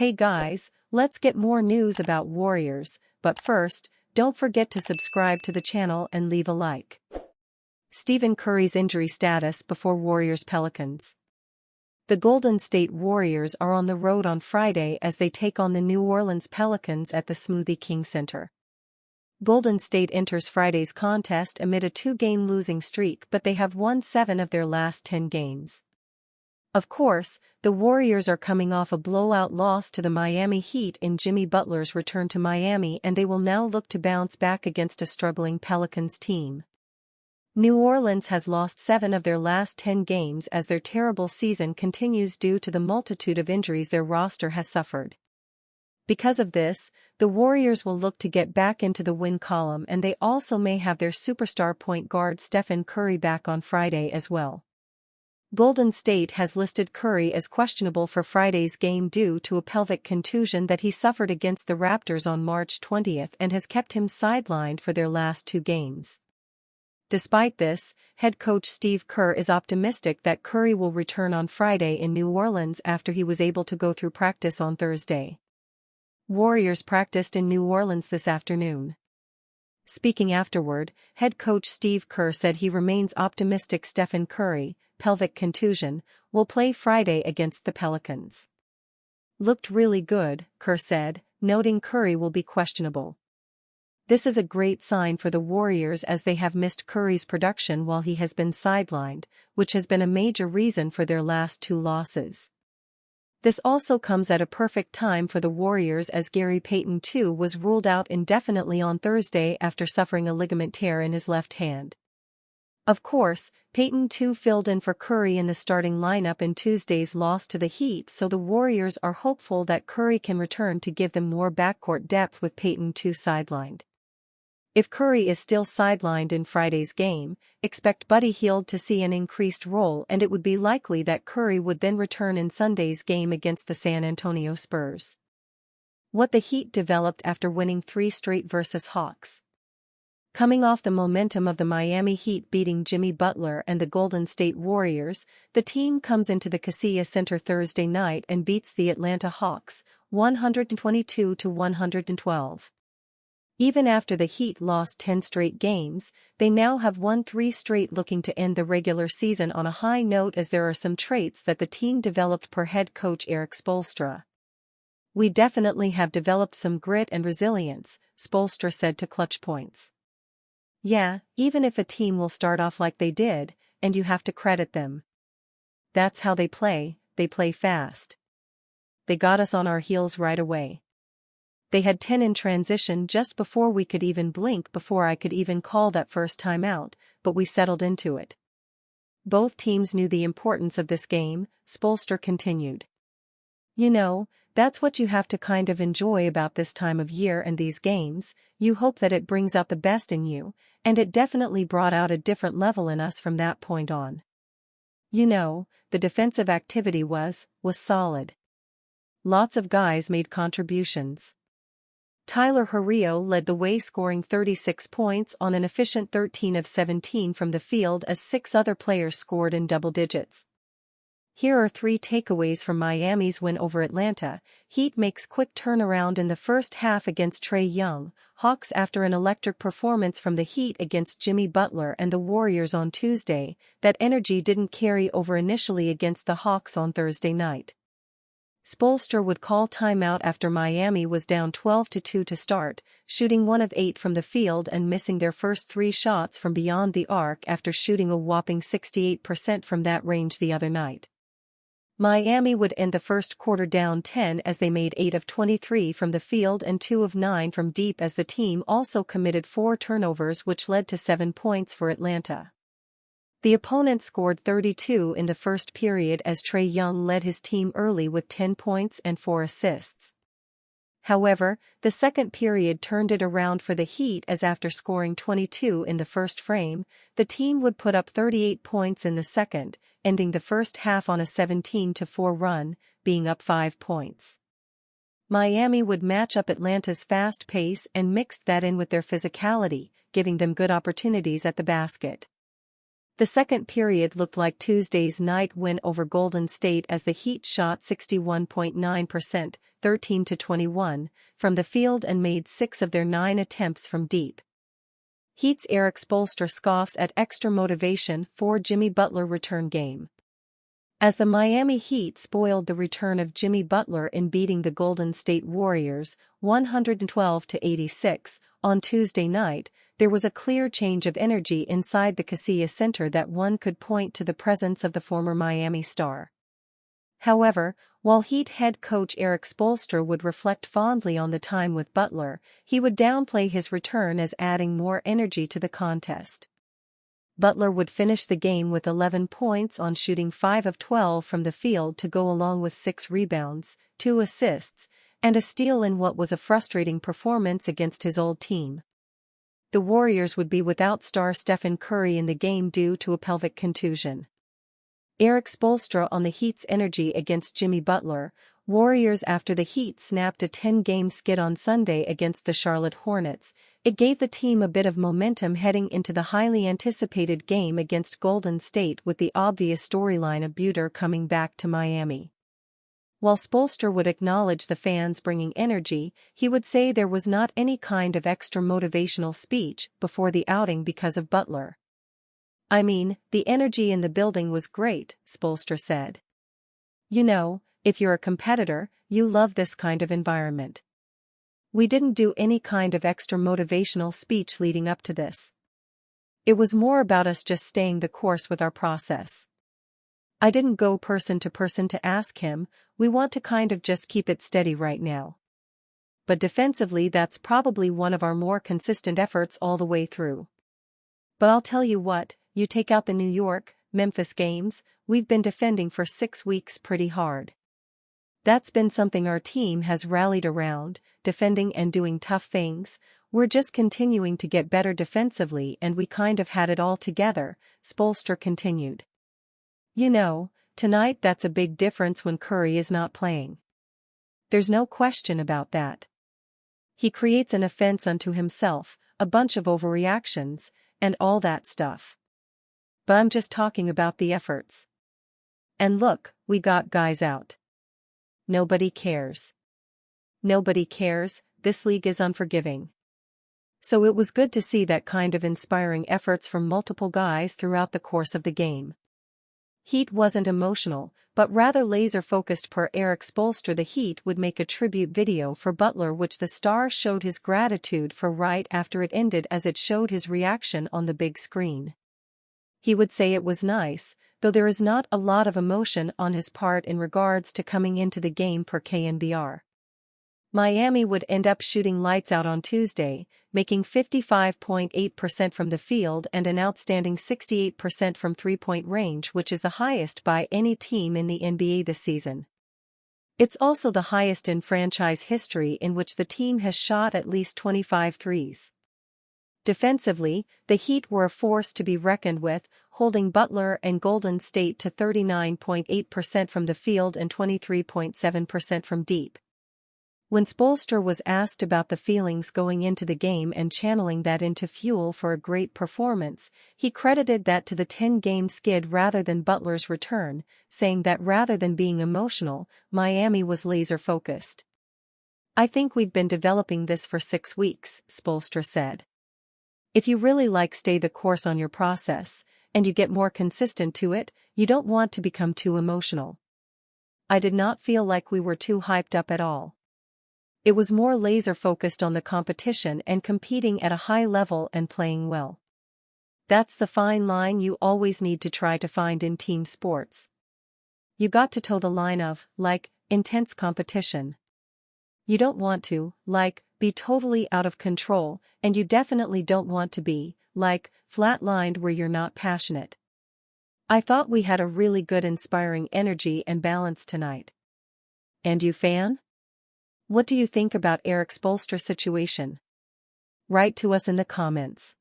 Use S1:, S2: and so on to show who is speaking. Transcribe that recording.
S1: Hey guys, let's get more news about Warriors, but first, don't forget to subscribe to the channel and leave a like. Stephen Curry's injury status before Warriors Pelicans. The Golden State Warriors are on the road on Friday as they take on the New Orleans Pelicans at the Smoothie King Center. Golden State enters Friday's contest amid a two-game losing streak, but they have won 7 of their last 10 games. Of course, the Warriors are coming off a blowout loss to the Miami Heat in Jimmy Butler's return to Miami, and they will now look to bounce back against a struggling Pelicans team. New Orleans has lost 7 of their last 10 games as their terrible season continues due to the multitude of injuries their roster has suffered. Because of this, the Warriors will look to get back into the win column, and they also may have their superstar point guard Stephen Curry back on Friday as well. Golden State has listed Curry as questionable for Friday's game due to a pelvic contusion that he suffered against the Raptors on March 20 and has kept him sidelined for their last 2 games. Despite this, head coach Steve Kerr is optimistic that Curry will return on Friday in New Orleans after he was able to go through practice on Thursday. Warriors practiced in New Orleans this afternoon. Speaking afterward, head coach Steve Kerr said he remains optimistic Stephen Curry, pelvic contusion, will play Friday against the Pelicans. Looked really good, Kerr said, noting Curry will be questionable. This is a great sign for the Warriors as they have missed Curry's production while he has been sidelined, which has been a major reason for their last 2 losses. This also comes at a perfect time for the Warriors as Gary Payton II was ruled out indefinitely on Thursday after suffering a ligament tear in his left hand. Of course, Payton II filled in for Curry in the starting lineup in Tuesday's loss to the Heat, so the Warriors are hopeful that Curry can return to give them more backcourt depth with Payton II sidelined. If Curry is still sidelined in Friday's game, expect Buddy Hield to see an increased role, and it would be likely that Curry would then return in Sunday's game against the San Antonio Spurs. What the Heat developed after winning 3 straight versus Hawks. Coming off the momentum of the Miami Heat beating Jimmy Butler and the Golden State Warriors, the team comes into the Kaseya Center Thursday night and beats the Atlanta Hawks, 122-112. Even after the Heat lost 10 straight games, they now have won 3 straight, looking to end the regular season on a high note as there are some traits that the team developed per head coach Erik Spoelstra. "We definitely have developed some grit and resilience," Spoelstra said to Clutch Points. "Yeah, even if a team will start off like they did, and you have to credit them. That's how they play fast. They got us on our heels right away. They had 10 in transition just before we could even blink, before I could even call that first timeout, but we settled into it. Both teams knew the importance of this game," Spoelstra continued. "You know, that's what you have to kind of enjoy about this time of year and these games. You hope that it brings out the best in you, and it definitely brought out a different level in us from that point on. You know, the defensive activity was solid. Lots of guys made contributions. Tyler Herro led the way, scoring 36 points on an efficient 13 of 17 from the field as 6 other players scored in double digits. Here are 3 takeaways from Miami's win over Atlanta. Heat makes quick turnaround in the first half against Trae Young, Hawks after an electric performance from the Heat against Jimmy Butler and the Warriors on Tuesday. That energy didn't carry over initially against the Hawks on Thursday night. Spoelstra would call timeout after Miami was down 12-2 to start, shooting 1 of 8 from the field and missing their first 3 shots from beyond the arc after shooting a whopping 68% from that range the other night. Miami would end the first quarter down 10 as they made 8 of 23 from the field and 2 of 9 from deep, as the team also committed 4 turnovers, which led to 7 points for Atlanta. The opponent scored 32 in the first period as Trae Young led his team early with 10 points and 4 assists. However, the second period turned it around for the Heat as after scoring 22 in the first frame, the team would put up 38 points in the second, ending the first half on a 17-4 run, being up 5 points. Miami would match up Atlanta's fast pace and mixed that in with their physicality, giving them good opportunities at the basket. The second period looked like Tuesday's night win over Golden State as the Heat shot 61.9%, 13-21, from the field and made 6 of their 9 attempts from deep. Heat's Erik Spoelstra scoffs at extra motivation for Jimmy Butler return game. As the Miami Heat spoiled the return of Jimmy Butler in beating the Golden State Warriors 112-86 on Tuesday night, there was a clear change of energy inside the Kaseya Center that one could point to the presence of the former Miami star. However, while Heat head coach Erik Spoelstra would reflect fondly on the time with Butler, he would downplay his return as adding more energy to the contest. Butler would finish the game with 11 points on shooting 5 of 12 from the field to go along with 6 rebounds, 2 assists, and a steal in what was a frustrating performance against his old team. The Warriors would be without star Stephen Curry in the game due to a pelvic contusion. Erik Spoelstra on the Heat's energy against Jimmy Butler. Warriors after the Heat snapped a 10-game skid on Sunday against the Charlotte Hornets. It gave the team a bit of momentum heading into the highly anticipated game against Golden State with the obvious storyline of Buter coming back to Miami. While Spoelstra would acknowledge the fans bringing energy, he would say there was not any kind of extra motivational speech before the outing because of Butler. "I mean, the energy in the building was great," Spoelstra said. "You know, if you're a competitor, you love this kind of environment. We didn't do any kind of extra motivational speech leading up to this. It was more about us just staying the course with our process. I didn't go person to ask him, we want to kind of just keep it steady right now. But defensively that's probably one of our more consistent efforts all the way through. But I'll tell you what, you take out the New York, Memphis games, we've been defending for 6 weeks pretty hard. That's been something our team has rallied around, defending and doing tough things. We're just continuing to get better defensively and we kind of had it all together," Spoelstra continued. "You know, tonight that's a big difference when Curry is not playing. There's no question about that. He creates an offense unto himself, a bunch of overreactions, and all that stuff. But I'm just talking about the efforts. And look, we got guys out. Nobody cares. Nobody cares, this league is unforgiving." So it was good to see that kind of inspiring efforts from multiple guys throughout the course of the game. Heat wasn't emotional, but rather laser-focused per Erik Spoelstra. The Heat would make a tribute video for Butler which the star showed his gratitude for right after it ended as it showed his reaction on the big screen. He would say it was nice, though there is not a lot of emotion on his part in regards to coming into the game per KNBR. Miami would end up shooting lights out on Tuesday, making 55.8% from the field and an outstanding 68% from three-point range, which is the highest by any team in the NBA this season. It's also the highest in franchise history in which the team has shot at least 25 threes. Defensively, the Heat were a force to be reckoned with, holding Butler and Golden State to 39.8% from the field and 23.7% from deep. When Spoelstra was asked about the feelings going into the game and channeling that into fuel for a great performance, he credited that to the 10-game skid rather than Butler's return, saying that rather than being emotional, Miami was laser-focused. "I think we've been developing this for 6 weeks," Spoelstra said. "If you really stay the course on your process, and you get more consistent to it, you don't want to become too emotional. I did not feel like we were too hyped up at all. It was more laser-focused on the competition and competing at a high level and playing well. That's the fine line you always need to try to find in team sports. You got to toe the line of, intense competition. You don't want to, be totally out of control, and you definitely don't want to be, flat-lined where you're not passionate. I thought we had a really good inspiring energy and balance tonight. And you, fan? What do you think about Erik Spoelstra's situation? Write to us in the comments.